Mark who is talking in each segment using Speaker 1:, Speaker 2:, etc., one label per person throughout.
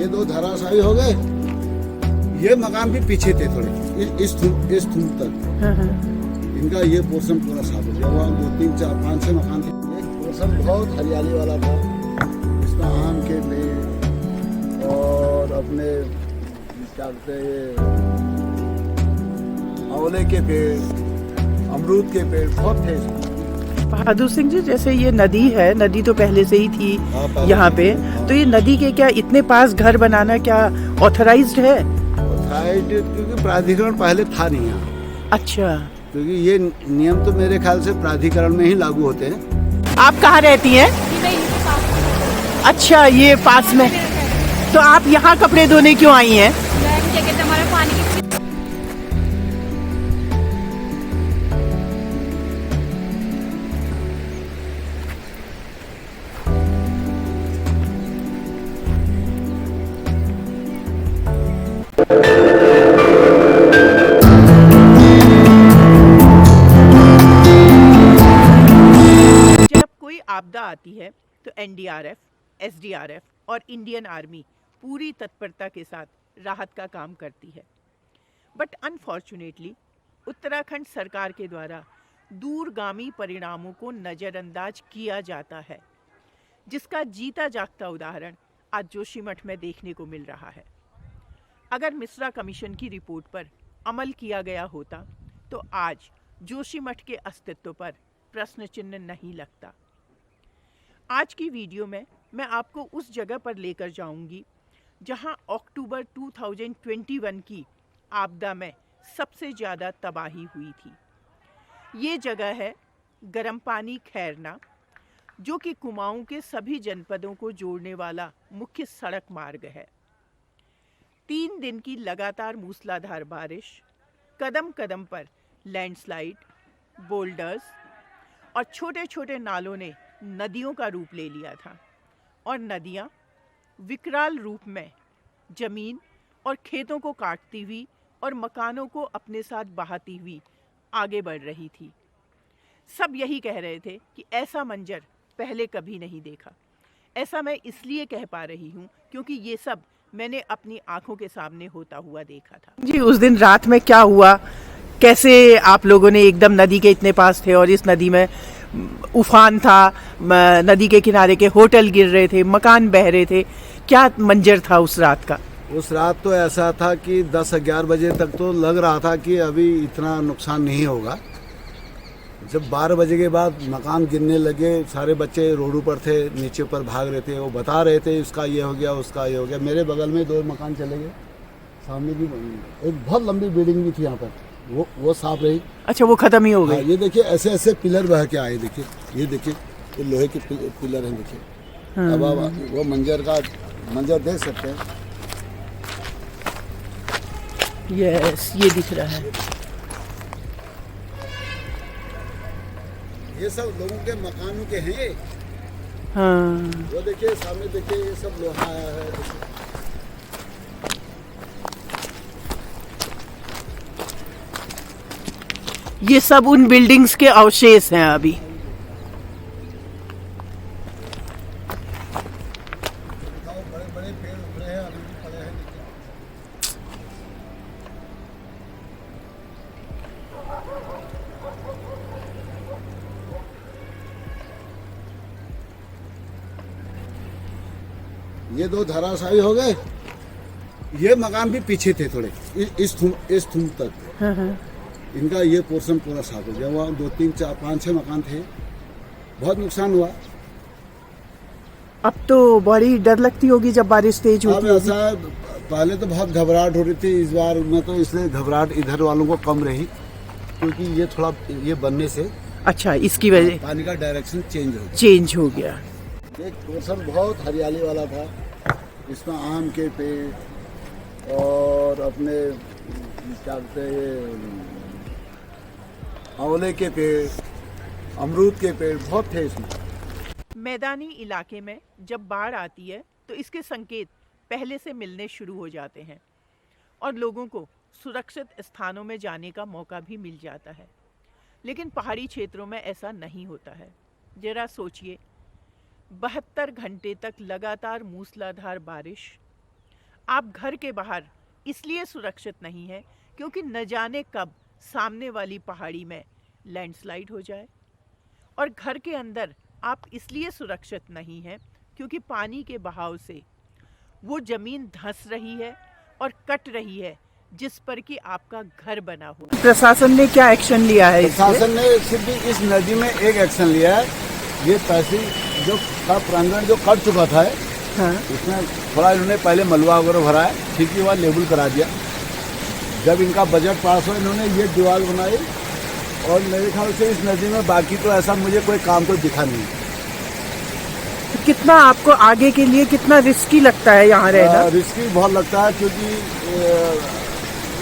Speaker 1: ये दो धराशायी हो गए। ये मकान भी पीछे थे थोड़े, इस थूम तक। इनका ये पोर्शन पूरा साफ हो गया। वहाँ 2, 3, 4, 5, 6 मकान थे। एक पोर्शन बहुत हरियाली वाला था, इसमें आम के पेड़ और अपने क्या कहते हैं आंवले के पेड़, अमरूद के पेड़ बहुत थे इसमें।
Speaker 2: बहादुर सिंह जी, जैसे ये नदी है, नदी तो पहले से ही थी यहाँ पे, तो ये नदी के क्या इतने पास घर बनाना क्या ऑथराइज्ड है?
Speaker 1: ऑथराइज्ड क्योंकि प्राधिकरण पहले था नहीं यहाँ।
Speaker 2: अच्छा,
Speaker 1: क्योंकि ये नियम तो मेरे ख्याल से प्राधिकरण में ही लागू होते हैं।
Speaker 2: आप कहाँ रहती हैं? अच्छा, ये पास में। तो आप यहाँ कपड़े धोने क्यों आई हैं? आपदा आती है तो एनडीआरएफ, एसडीआरएफ और इंडियन आर्मी पूरी तत्परता के साथ राहत का काम करती है। बट अनफॉर्चुनेटली उत्तराखंड सरकार के द्वारा दूरगामी परिणामों को नज़रअंदाज किया जाता है, जिसका जीता जागता उदाहरण आज जोशीमठ में देखने को मिल रहा है। अगर मिश्रा कमीशन की रिपोर्ट पर अमल किया गया होता तो आज जोशीमठ के अस्तित्व पर प्रश्न चिन्ह नहीं लगता। आज की वीडियो में मैं आपको उस जगह पर लेकर जाऊंगी जहां अक्टूबर 2021 की आपदा में सबसे ज़्यादा तबाही हुई थी। ये जगह है गरम पानी खैरना, जो कि कुमाऊं के सभी जनपदों को जोड़ने वाला मुख्य सड़क मार्ग है। 3 दिन की लगातार मूसलाधार बारिश, कदम कदम पर लैंडस्लाइड, बोल्डर्स और छोटे छोटे नालों ने नदियों का रूप ले लिया था, और नदियाँ विकराल रूप में जमीन और खेतों को काटती हुई और मकानों को अपने साथ बहाती हुई आगे बढ़ रही थी। सब यही कह रहे थे कि ऐसा मंजर पहले कभी नहीं देखा। ऐसा मैं इसलिए कह पा रही हूँ क्योंकि ये सब मैंने अपनी आंखों के सामने होता हुआ देखा था। जी, उस दिन रात में क्या हुआ, कैसे आप लोगों ने एकदम नदी के इतने पास थे और इस नदी में उफान था, नदी के किनारे के होटल गिर रहे थे, मकान बह रहे थे, क्या मंजर था उस रात का?
Speaker 1: उस रात तो ऐसा था कि 10-11 बजे तक तो लग रहा था कि अभी इतना नुकसान नहीं होगा। जब 12 बजे के बाद मकान गिरने लगे, सारे बच्चे रोडों पर थे, नीचे पर भाग रहे थे। वो बता रहे थे इसका ये हो गया, उसका ये हो गया। मेरे बगल में 2 मकान चले गए, सामने भी एक बहुत लंबी बिल्डिंग भी थी यहाँ पर, वो साफ रही। अच्छा, वो खत्म ही हो गई। ये देखिए ऐसे ऐसे पिलर बह के आए, देखिए ये देखिए, ये लोहे के पिलर हैं, देखिए। हाँ। अब आप वो मंजर देख सकते हैं।
Speaker 2: यस, ये दिख रहा है।
Speaker 1: ये सब लोगों के मकानों के हैं।
Speaker 2: हाँ,
Speaker 1: वो देखिए सामने, देखिए ये सब लोहा आया है।
Speaker 2: ये सब उन बिल्डिंग्स के अवशेष हैं अभी।
Speaker 1: बड़े बड़े पेड़ उभरे हैं, अभी भी पड़े हैं। ये दो धराशायी हो गए। ये मकान भी पीछे थे थोड़े, इस थूम तक। इनका ये पोर्शन पूरा साफ हो गया। वहाँ 2, 3, 4, 5, 6 मकान थे। बहुत नुकसान हुआ।
Speaker 2: अब तो बड़ी डर लगती होगी जब बारिश तेज होती है।
Speaker 1: ऐसा पहले तो बहुत घबराहट हो रही थी, इस बार में तो इसलिए घबराहट इधर वालों को कम रही, क्योंकि ये थोड़ा ये बनने से
Speaker 2: अच्छा, इसकी वजह
Speaker 1: पानी का डायरेक्शन
Speaker 2: चेंज हो गया।
Speaker 1: एक पोर्शन बहुत हरियाली वाला था, इसमें आम के पेड़ और अपने क्या कहते हैं आंवले के पेड़, अमरूद के पेड़ बहुत थे इसमें।
Speaker 2: मैदानी इलाके में जब बाढ़ आती है तो इसके संकेत पहले से मिलने शुरू हो जाते हैं और लोगों को सुरक्षित स्थानों में जाने का मौका भी मिल जाता है। लेकिन पहाड़ी क्षेत्रों में ऐसा नहीं होता है। जरा सोचिए, 72 घंटे तक लगातार मूसलाधार बारिश, आप घर के बाहर इसलिए सुरक्षित नहीं हैं क्योंकि न जाने कब सामने वाली पहाड़ी में लैंडस्लाइड हो जाए, और घर के अंदर आप इसलिए सुरक्षित नहीं हैं क्योंकि पानी के बहाव से वो ज़मीन धंस रही है और कट रही है जिस पर कि आपका घर बना हुआ। प्रशासन ने क्या एक्शन लिया है?
Speaker 1: प्रशासन ने सिर्फ इस नदी में एक एक्शन लिया है, ये तहसील जो का प्रांगण जो कट चुका था,
Speaker 2: हाँ।
Speaker 1: इसमें थोड़ा इन्होंने पहले मलबा वगैरह भरा है, ठीक ही हुआ, लेबल करा दिया। जब इनका बजट पास हो इन्होंने ये दीवार बनाई, और मेरे ख्याल से इस नदी में बाकी तो ऐसा मुझे कोई काम तो दिखा नहीं।
Speaker 2: कितना आपको आगे के लिए कितना रिस्की लगता है यहाँ रहना?
Speaker 1: रिस्की बहुत लगता है क्योंकि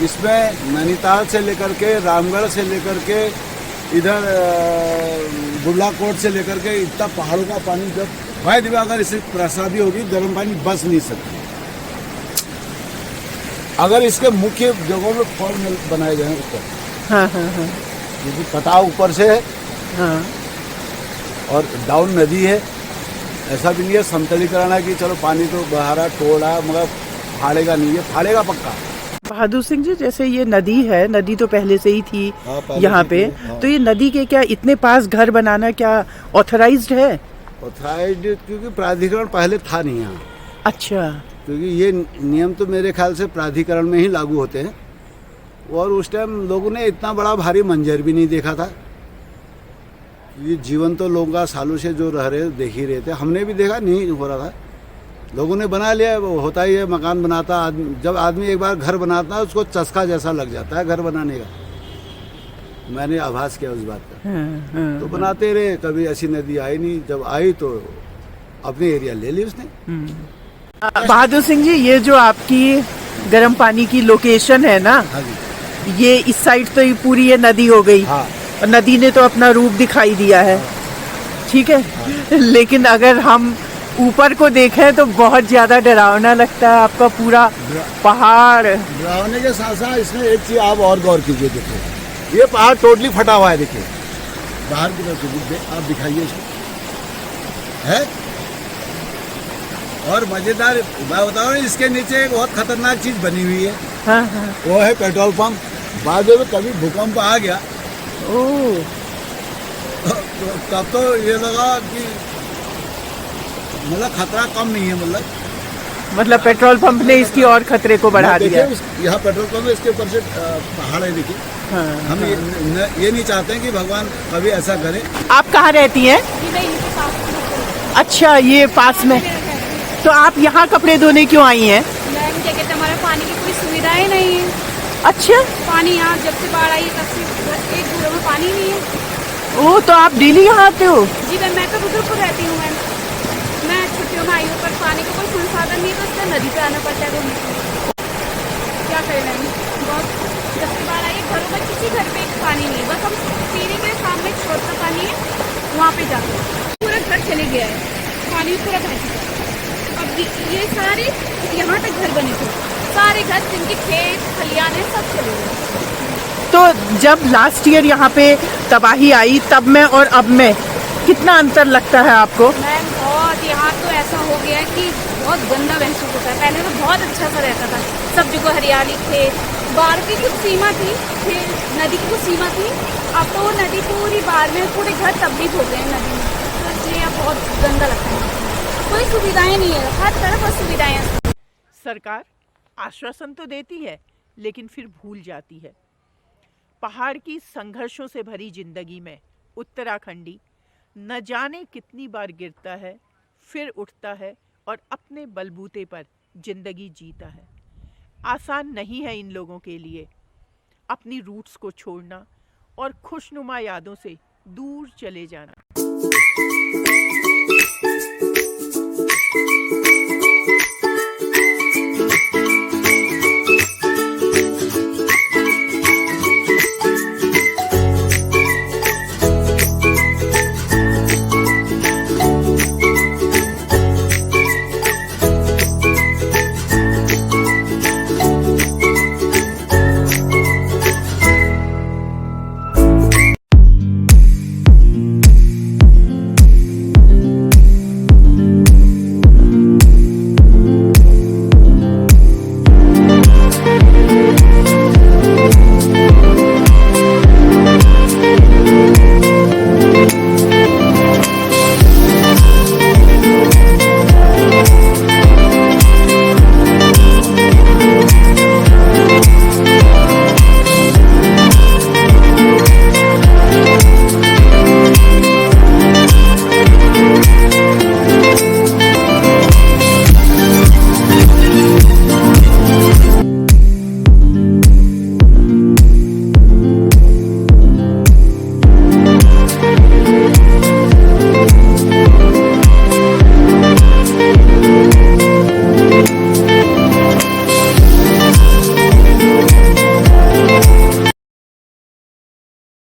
Speaker 1: इसमें नैनीताल से लेकर के, रामगढ़ से लेकर के, इधर बुढ़लाकोट से लेकर के इतना पहाड़ों का पानी जब वायद में अगर इसे प्रसादी होगी, गर्म पानी बस नहीं सकती। अगर इसके मुख्य जगहों में फॉल बनाए जाए ऊपर,
Speaker 2: हाँ हाँ हाँ,
Speaker 1: क्योंकि कटाव ऊपर से है,
Speaker 2: हाँ,
Speaker 1: और डाउन नदी है, ऐसा भी नहीं है समतलीकरण है कि चलो पानी तो बहारा टोड़ा मगर फाड़ेगा नहीं, है फाड़ेगा पक्का।
Speaker 2: बहादुर सिंह जी, जैसे ये नदी है, नदी तो पहले से ही थी यहाँ पे,
Speaker 1: हाँ।
Speaker 2: तो ये नदी के क्या इतने पास घर बनाना क्या ऑथराइज्ड है?
Speaker 1: ऑथराइज्ड क्योंकि प्राधिकरण पहले था नहीं यहाँ।
Speaker 2: अच्छा।
Speaker 1: क्योंकि ये नियम तो मेरे ख्याल से प्राधिकरण में ही लागू होते हैं, और उस टाइम लोगों ने इतना बड़ा भारी मंजर भी नहीं देखा था। ये जीवन तो लोगों का सालों से जो रह रहे देख ही रहे थे, हमने भी देखा नहीं हो रहा था, लोगों ने बना लिया। वो होता ही है, मकान बनाता आदमी, जब आदमी एक बार घर बनाता है उसको चस्का जैसा लग जाता है घर बनाने का। मैंने आभास किया उस बात का, तो बनाते रहे, कभी ऐसी नदी आई नहीं, जब आई तो अपने एरिया ले ली उसने।
Speaker 2: बहादुर सिंह जी, ये जो आपकी गर्म पानी की लोकेशन है ना,
Speaker 1: हाँ जी,
Speaker 2: ये इस साइड तो ये पूरी ये नदी हो गई,
Speaker 1: हाँ,
Speaker 2: और नदी ने तो अपना रूप दिखाई दिया है, ठीक है, लेकिन अगर हम ऊपर को देखें तो बहुत ज्यादा डरावना लगता है आपका पूरा पहाड़।
Speaker 1: डरावने के साथ साथ इसमें एक चीज आप और गौर कीजिए, देखिए ये पहाड़ टोटली फटा हुआ है, देखिए बाहर की तरफ आप दिखाइए इसको, है। और मजेदार मैं बता रहा हूँ, इसके नीचे एक बहुत खतरनाक चीज बनी हुई है,
Speaker 2: हाँ हाँ,
Speaker 1: वो है पेट्रोल पंप। बाद में कभी भूकंप आ गया
Speaker 2: ओह,
Speaker 1: तो तब तो ये लगा कि मतलब खतरा कम नहीं है,
Speaker 2: मतलब पेट्रोल पंप ने इसकी और खतरे को बढ़ा दिया।
Speaker 1: यहाँ पेट्रोल पंप है, इसके ऊपर से पहाड़ है, देखिए।
Speaker 2: हाँ,
Speaker 1: हम ये नहीं चाहते हैं कि भगवान कभी ऐसा करे।
Speaker 2: आप कहाँ रहती हैं? अच्छा, ये पास में, तो आप यहाँ कपड़े धोने क्यों आई हैं?
Speaker 3: मैम क्या कहते हैं, हमारे पानी की कोई सुविधाएं नहीं है।
Speaker 2: अच्छा,
Speaker 3: पानी यहाँ जब से बाढ़ आई है तब से एक घरों में पानी नहीं है।
Speaker 2: ओह, तो आप डेली यहाँ आते हो?
Speaker 3: जी मैम, मैं तो रुद्रपुर रहती हूँ मैम, मैं छुट्टियों में आई हूँ, पर पानी का कोई संसाधन नहीं है, तो इसलिए नदी पे आना पड़ता है धोने के लिए। क्या करें मैम, बहुत जब से बाढ़ आई है घरों में किसी घर पे पानी नहीं है, बस हम पीने के सामने छोटा पानी है, वहाँ पे जाते हैं। पूरा घर चले गया है, पानी पूरा भर चुका है। अब ये सारे यहाँ तक घर बने थे, सारे घर जिनके खेत खलियान है सब चले गए।
Speaker 2: तो जब लास्ट ईयर यहाँ पे तबाही आई तब में और अब में कितना अंतर लगता है आपको?
Speaker 3: मैम बहुत, यहाँ तो ऐसा हो गया है कि बहुत गंदा महसूस होता है। पहले तो बहुत अच्छा सा रहता था, सब जगह हरियाली थे, बाढ़ की कुछ सीमा थी, फिर नदी की कुछ सीमा थी, अब तो वो नदी पूरी बाढ़ में पूरे घर तब्दील हो गए हैं नदी में, तो इसलिए अब बहुत गंदा लगता है। कोई सुविधाएं नहीं है, हर तरफ असुविधाएं हैं।
Speaker 2: सरकार आश्वासन तो देती है लेकिन फिर भूल जाती है। पहाड़ की संघर्षों से भरी जिंदगी में उत्तराखंडी न जाने कितनी बार गिरता है, फिर उठता है और अपने बलबूते पर जिंदगी जीता है। आसान नहीं है इन लोगों के लिए अपनी रूट्स को छोड़ना और खुशनुमा यादों से दूर चले जाना।